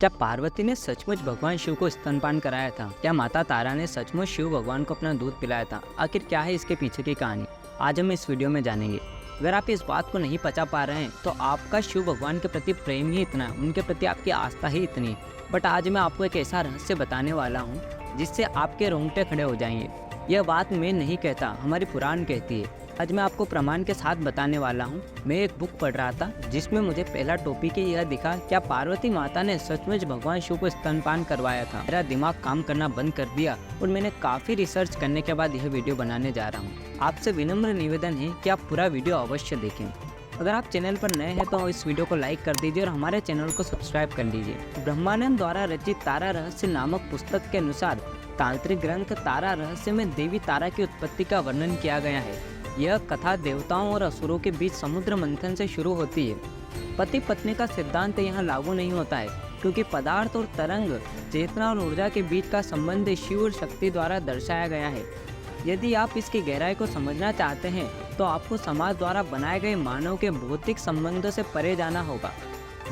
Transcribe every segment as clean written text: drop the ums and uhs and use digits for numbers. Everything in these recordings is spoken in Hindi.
क्या पार्वती ने सचमुच भगवान शिव को स्तनपान कराया था? क्या माता तारा ने सचमुच शिव भगवान को अपना दूध पिलाया था? आखिर क्या है इसके पीछे की कहानी? आज हम इस वीडियो में जानेंगे। अगर आप इस बात को नहीं पचा पा रहे हैं तो आपका शिव भगवान के प्रति प्रेम ही इतना है, उनके प्रति आपकी आस्था ही इतनी है। बट आज मैं आपको एक ऐसा रहस्य बताने वाला हूँ जिससे आपके रोंगटे खड़े हो जाएंगे। यह बात मैं नहीं कहता, हमारी पुराण कहती है। आज मैं आपको प्रमाण के साथ बताने वाला हूँ। मैं एक बुक पढ़ रहा था जिसमें मुझे पहला टॉपिक ही यह दिखा, क्या पार्वती माता ने सचमुच भगवान शिव को स्तनपान करवाया था। मेरा दिमाग काम करना बंद कर दिया और मैंने काफी रिसर्च करने के बाद यह वीडियो बनाने जा रहा हूँ। आपसे विनम्र निवेदन है कि आप पूरा वीडियो अवश्य देखें। अगर आप चैनल पर नए हैं तो इस वीडियो को लाइक कर दीजिए और हमारे चैनल को सब्सक्राइब कर लीजिए। ब्रह्मानंद द्वारा रचित तारा रहस्य नामक पुस्तक के अनुसार तांत्रिक ग्रंथ तारा रहस्य में देवी तारा की उत्पत्ति का वर्णन किया गया है। यह कथा देवताओं और असुरों के बीच समुद्र मंथन से शुरू होती है। पति पत्नी का सिद्धांत यहाँ लागू नहीं होता है, क्योंकि पदार्थ और तरंग, चेतना और ऊर्जा के बीच का संबंध शिव और शक्ति द्वारा दर्शाया गया है। यदि आप इसकी गहराई को समझना चाहते हैं तो आपको समाज द्वारा बनाए गए मानव के भौतिक संबंधों से परे जाना होगा।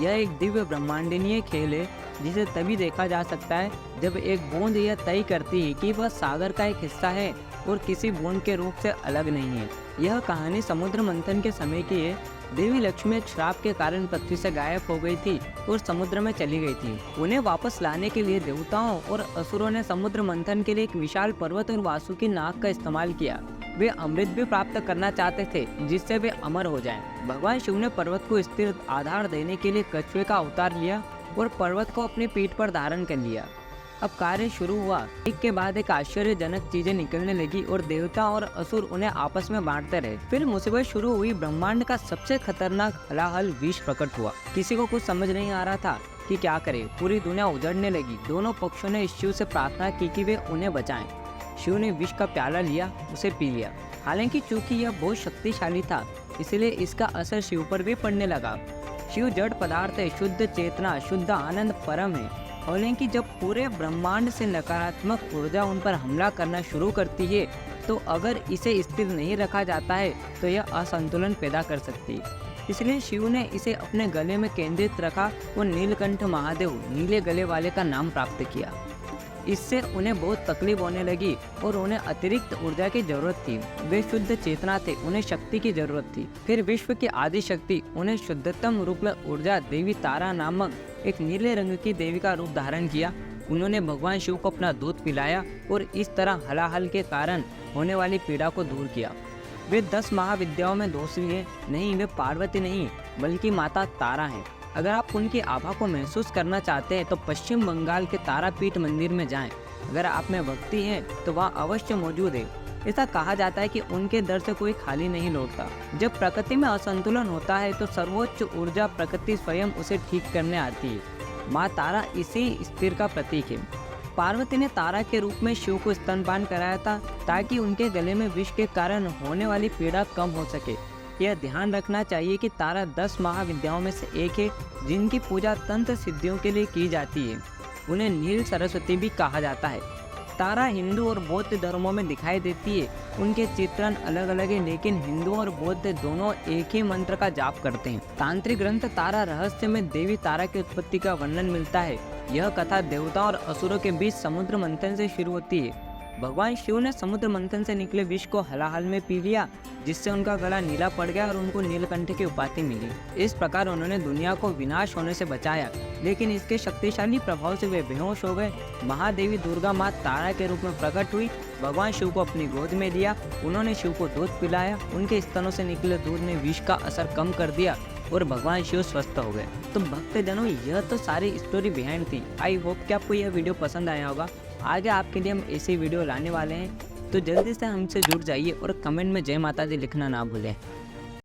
यह एक दिव्य ब्रह्मांडीय खेल है जिसे तभी देखा जा सकता है जब एक बूंद यह तय करती है कि वह सागर का एक हिस्सा है और किसी बूंद के रूप से अलग नहीं है। यह कहानी समुद्र मंथन के समय की है। देवी लक्ष्मी एक श्राप के कारण पृथ्वी से गायब हो गई थी और समुद्र में चली गई थी। उन्हें वापस लाने के लिए देवताओं और असुरों ने समुद्र मंथन के लिए एक विशाल पर्वत और वासुकी नाग का इस्तेमाल किया। वे अमृत भी प्राप्त करना चाहते थे जिससे वे अमर हो जाएं। भगवान शिव ने पर्वत को स्थिर आधार देने के लिए कछुए का अवतार लिया और पर्वत को अपनी पीठ पर धारण कर लिया। अब कार्य शुरू हुआ। एक के बाद एक आश्चर्यजनक चीजें निकलने लगी और देवता और असुर उन्हें आपस में बांटते रहे। फिर मुसीबत शुरू हुई। ब्रह्मांड का सबसे खतरनाक हलाहल विष प्रकट हुआ। किसी को कुछ समझ नहीं आ रहा था कि क्या करे। पूरी दुनिया उजड़ने लगी। दोनों पक्षों ने शिव से प्रार्थना की कि वे उन्हें बचाएं। शिव ने विष का प्याला लिया, उसे पी लिया। हालांकि चूंकि यह बहुत शक्तिशाली था, इसलिए इसका असर शिव पर भी पड़ने लगा। शिव जड़ पदार्थ है, शुद्ध चेतना, शुद्ध आनंद परम है। हालांकि जब पूरे ब्रह्मांड से नकारात्मक ऊर्जा उन पर हमला करना शुरू करती है तो अगर इसे स्थिर नहीं रखा जाता है तो यह असंतुलन पैदा कर सकती है। इसलिए शिव ने इसे अपने गले में केंद्रित रखा और नीलकंठ महादेव, नीले गले वाले का नाम प्राप्त किया। इससे उन्हें बहुत तकलीफ होने लगी और उन्हें अतिरिक्त ऊर्जा की जरूरत थी। वे शुद्ध चेतना थे, उन्हें शक्ति की जरूरत थी। फिर विश्व की आदि शक्ति उन्हें शुद्धतम रूप में ऊर्जा देवी तारा नामक एक नीले रंग की देवी का रूप धारण किया। उन्होंने भगवान शिव को अपना दूध पिलाया और इस तरह हलाहल के कारण होने वाली पीड़ा को दूर किया। वे 10 महाविद्याओं में दूसरी है। नहीं, वे पार्वती नहीं बल्कि माता तारा है। अगर आप उनकी आभा को महसूस करना चाहते हैं तो पश्चिम बंगाल के तारापीठ मंदिर में जाएं। अगर आप में भक्ति है तो वहाँ अवश्य मौजूद है। ऐसा कहा जाता है कि उनके दर से कोई खाली नहीं लौटता। जब प्रकृति में असंतुलन होता है तो सर्वोच्च ऊर्जा प्रकृति स्वयं उसे ठीक करने आती है। माँ तारा इसी स्थिर का प्रतीक है। पार्वती ने तारा के रूप में शिव को स्तनपान कराया था ताकि उनके गले में विष के कारण होने वाली पीड़ा कम हो सके। यह ध्यान रखना चाहिए कि तारा 10 महाविद्याओं में से एक है जिनकी पूजा तंत्र सिद्धियों के लिए की जाती है। उन्हें नील सरस्वती भी कहा जाता है। तारा हिंदू और बौद्ध धर्मों में दिखाई देती है। उनके चित्रण अलग अलग है, लेकिन हिंदू और बौद्ध दोनों एक ही मंत्र का जाप करते हैं। तांत्रिक ग्रंथ तारा रहस्य में देवी तारा की उत्पत्ति का वर्णन मिलता है। यह कथा देवता और असुरों के बीच समुद्र मंथन से शुरू होती है। भगवान शिव ने समुद्र मंथन से निकले विष को हलाहल में पी लिया, जिससे उनका गला नीला पड़ गया और उनको नीलकंठ की उपाधि मिली। इस प्रकार उन्होंने दुनिया को विनाश होने से बचाया, लेकिन इसके शक्तिशाली प्रभाव से वे बेहोश हो गए। महादेवी दुर्गा माँ तारा के रूप में प्रकट हुई। भगवान शिव को अपनी गोद में लिया। उन्होंने शिव को दूध पिलाया। उनके स्तनों से निकले दूध ने विष का असर कम कर दिया और भगवान शिव स्वस्थ हो गए। तो भक्तजनों, यह तो सारी स्टोरी बिहाइंड थी। आई होप कि आपको यह वीडियो पसंद आया होगा। आगे आपके लिए हम ऐसी वीडियो लाने वाले हैं, तो जल्दी से हमसे जुड़ जाइए और कमेंट में जय माता दी लिखना ना भूलें।